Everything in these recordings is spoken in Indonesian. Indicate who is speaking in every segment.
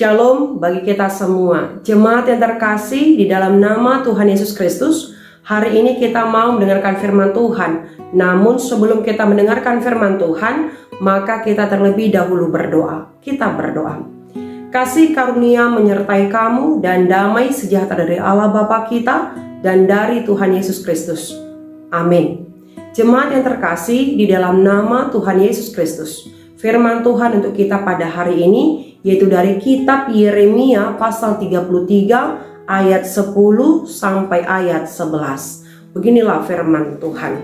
Speaker 1: Shalom bagi kita semua, jemaat yang terkasih di dalam nama Tuhan Yesus Kristus. Hari ini kita mau mendengarkan firman Tuhan. Namun sebelum kita mendengarkan firman Tuhan, maka kita terlebih dahulu berdoa. Kita berdoa. Kasih karunia menyertai kamu dan damai sejahtera dari Allah Bapa kita dan dari Tuhan Yesus Kristus. Amin. Jemaat yang terkasih di dalam nama Tuhan Yesus Kristus. Firman Tuhan untuk kita pada hari ini yaitu dari kitab Yeremia pasal 33 ayat 10 sampai ayat 11. Beginilah firman Tuhan.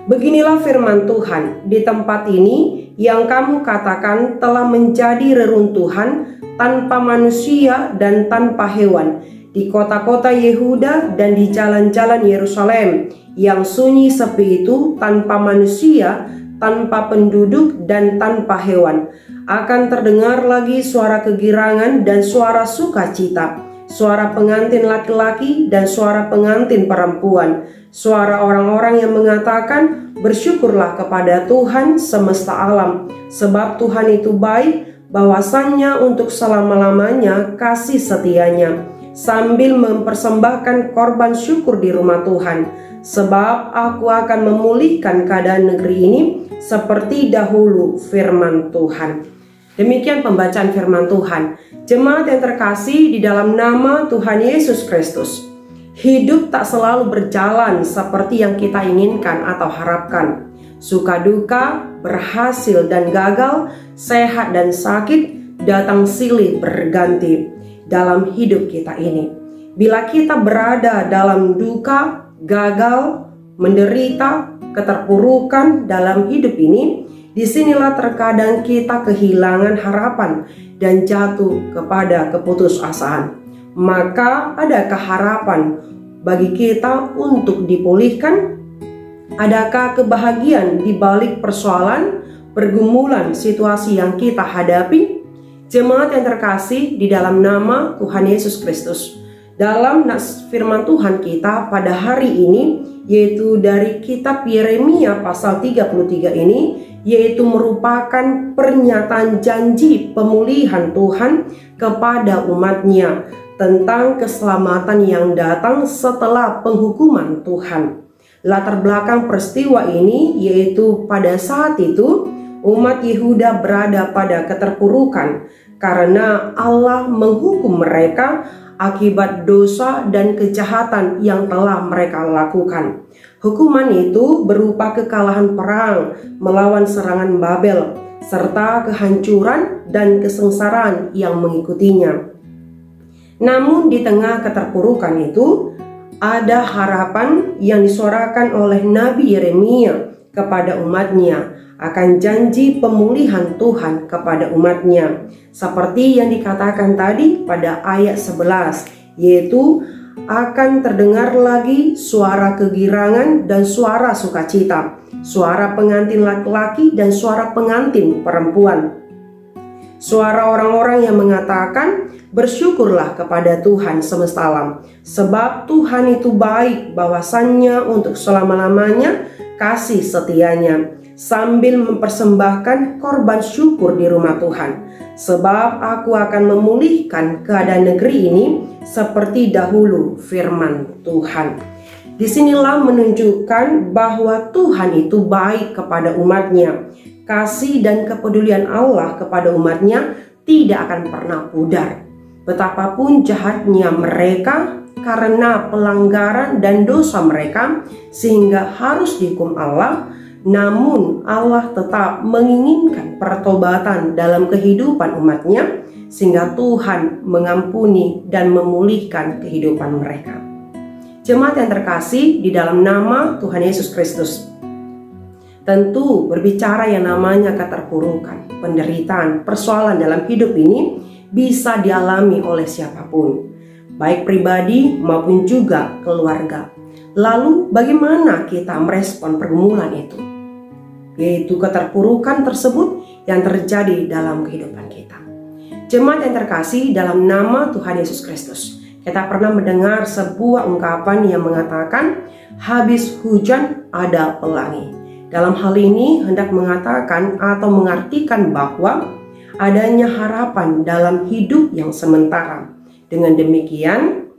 Speaker 1: Beginilah firman Tuhan, di tempat ini yang kamu katakan telah menjadi reruntuhan tanpa manusia dan tanpa hewan, di kota-kota Yehuda dan di jalan-jalan Yerusalem yang sunyi sepi itu, tanpa manusia, tanpa penduduk dan tanpa hewan, akan terdengar lagi suara kegirangan dan suara sukacita, suara pengantin laki-laki dan suara pengantin perempuan, suara orang-orang yang mengatakan, bersyukurlah kepada Tuhan semesta alam, sebab Tuhan itu baik, bahwasannya untuk selama-lamanya kasih setianya, sambil mempersembahkan korban syukur di rumah Tuhan. Sebab aku akan memulihkan keadaan negeri ini seperti dahulu, firman Tuhan. Demikian pembacaan firman Tuhan. Jemaat yang terkasih di dalam nama Tuhan Yesus Kristus. Hidup tak selalu berjalan seperti yang kita inginkan atau harapkan. Suka duka, berhasil dan gagal, sehat dan sakit, datang silih berganti dalam hidup kita ini. Bila kita berada dalam duka, gagal, menderita, keterpurukan dalam hidup ini, disinilah terkadang kita kehilangan harapan dan jatuh kepada keputusasaan. Maka adakah harapan bagi kita untuk dipulihkan? Adakah kebahagiaan di balik persoalan, pergumulan situasi yang kita hadapi? Jemaat yang terkasih di dalam nama Tuhan Yesus Kristus. Dalam firman Tuhan kita pada hari ini, yaitu dari kitab Yeremia pasal 33 ini, yaitu merupakan pernyataan janji pemulihan Tuhan kepada umatnya tentang keselamatan yang datang setelah penghukuman Tuhan. Latar belakang peristiwa ini yaitu pada saat itu umat Yehuda berada pada keterpurukan karena Allah menghukum mereka akibat dosa dan kejahatan yang telah mereka lakukan. Hukuman itu berupa kekalahan perang melawan serangan Babel, serta kehancuran dan kesengsaraan yang mengikutinya. Namun di tengah keterpurukan itu, ada harapan yang disuarakan oleh Nabi Yeremia kepada umatnya akan janji pemulihan Tuhan kepada umatnya, seperti yang dikatakan tadi pada ayat 11, yaitu akan terdengar lagi suara kegirangan dan suara sukacita, suara pengantin laki-laki dan suara pengantin perempuan, suara orang-orang yang mengatakan, bersyukurlah kepada Tuhan semesta alam, sebab Tuhan itu baik, bahwasannya untuk selama-lamanya kasih setianya, sambil mempersembahkan korban syukur di rumah Tuhan. Sebab aku akan memulihkan keadaan negeri ini seperti dahulu, firman Tuhan. Disinilah menunjukkan bahwa Tuhan itu baik kepada umatnya. Kasih dan kepedulian Allah kepada umatnya tidak akan pernah pudar. Betapapun jahatnya mereka karena pelanggaran dan dosa mereka sehingga harus dihukum Allah, namun Allah tetap menginginkan pertobatan dalam kehidupan umatnya sehingga Tuhan mengampuni dan memulihkan kehidupan mereka. Jemaat yang terkasih di dalam nama Tuhan Yesus Kristus. Tentu berbicara yang namanya keterpurukan, penderitaan, persoalan dalam hidup ini bisa dialami oleh siapapun, baik pribadi maupun juga keluarga. Lalu bagaimana kita merespon pergumulan itu? Yaitu keterpurukan tersebut yang terjadi dalam kehidupan kita. Jemaat yang terkasih dalam nama Tuhan Yesus Kristus, kita pernah mendengar sebuah ungkapan yang mengatakan, habis hujan ada pelangi. Dalam hal ini hendak mengatakan atau mengartikan bahwa adanya harapan dalam hidup yang sementara. Dengan demikian,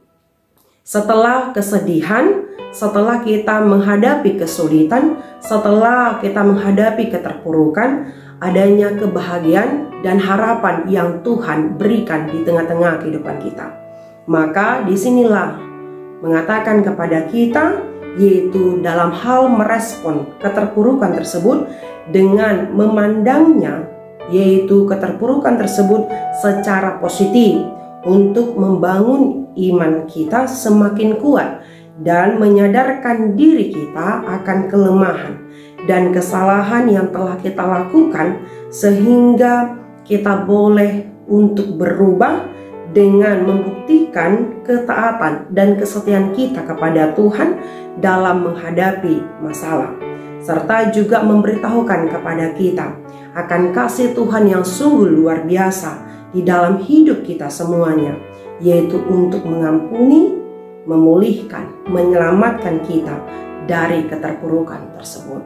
Speaker 1: setelah kesedihan, setelah kita menghadapi kesulitan, setelah kita menghadapi keterpurukan, adanya kebahagiaan dan harapan yang Tuhan berikan di tengah-tengah kehidupan kita. Maka disinilah mengatakan kepada kita, yaitu dalam hal merespon keterpurukan tersebut dengan memandangnya, yaitu keterpurukan tersebut secara positif untuk membangun iman kita semakin kuat dan menyadarkan diri kita akan kelemahan dan kesalahan yang telah kita lakukan, sehingga kita boleh untuk berubah dengan membuktikan ketaatan dan kesetiaan kita kepada Tuhan dalam menghadapi masalah, serta juga memberitahukan kepada kita akan kasih Tuhan yang sungguh luar biasa di dalam hidup kita semuanya, yaitu untuk mengampuni, memulihkan, menyelamatkan kita dari keterpurukan tersebut.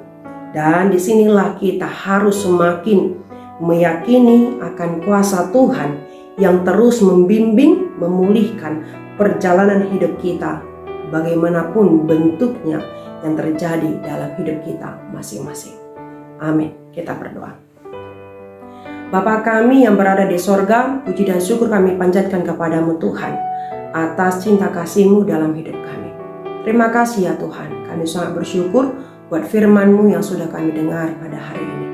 Speaker 1: Dan disinilah kita harus semakin meyakini akan kuasa Tuhan yang terus membimbing, memulihkan perjalanan hidup kita, bagaimanapun bentuknya yang terjadi dalam hidup kita masing-masing. Amin. Kita berdoa. Bapa kami yang berada di sorga, puji dan syukur kami panjatkan kepadamu Tuhan atas cinta kasih-Mu dalam hidup kami. Terima kasih ya Tuhan, kami sangat bersyukur buat firman-Mu yang sudah kami dengar pada hari ini.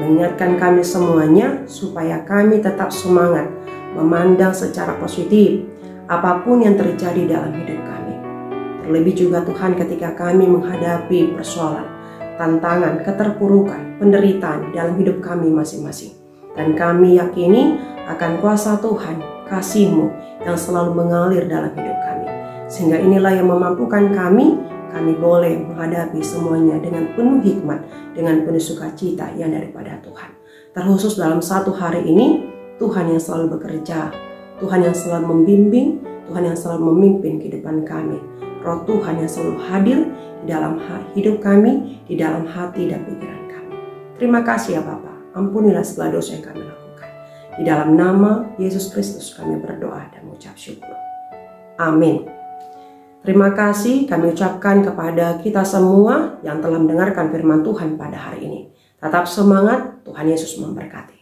Speaker 1: Mengingatkan kami semuanya supaya kami tetap semangat memandang secara positif apapun yang terjadi dalam hidup kami. Terlebih juga Tuhan ketika kami menghadapi persoalan, tantangan, keterpurukan, penderitaan dalam hidup kami masing-masing. Dan kami yakini akan kuasa Tuhan, kasih-Mu yang selalu mengalir dalam hidup kami. Sehingga inilah yang memampukan kami boleh menghadapi semuanya dengan penuh hikmat, dengan penuh sukacita yang daripada Tuhan. Terkhusus dalam satu hari ini, Tuhan yang selalu bekerja, Tuhan yang selalu membimbing, Tuhan yang selalu memimpin kehidupan kami. Roh Tuhan yang selalu hadir di dalam hidup kami, di dalam hati dan pikiran kami. Terima kasih ya Bapa. Ampunilah segala dosa yang kami lakukan. Di dalam nama Yesus Kristus kami berdoa dan mengucap syukur. Amin. Terima kasih kami ucapkan kepada kita semua yang telah mendengarkan firman Tuhan pada hari ini. Tetap semangat, Tuhan Yesus memberkati.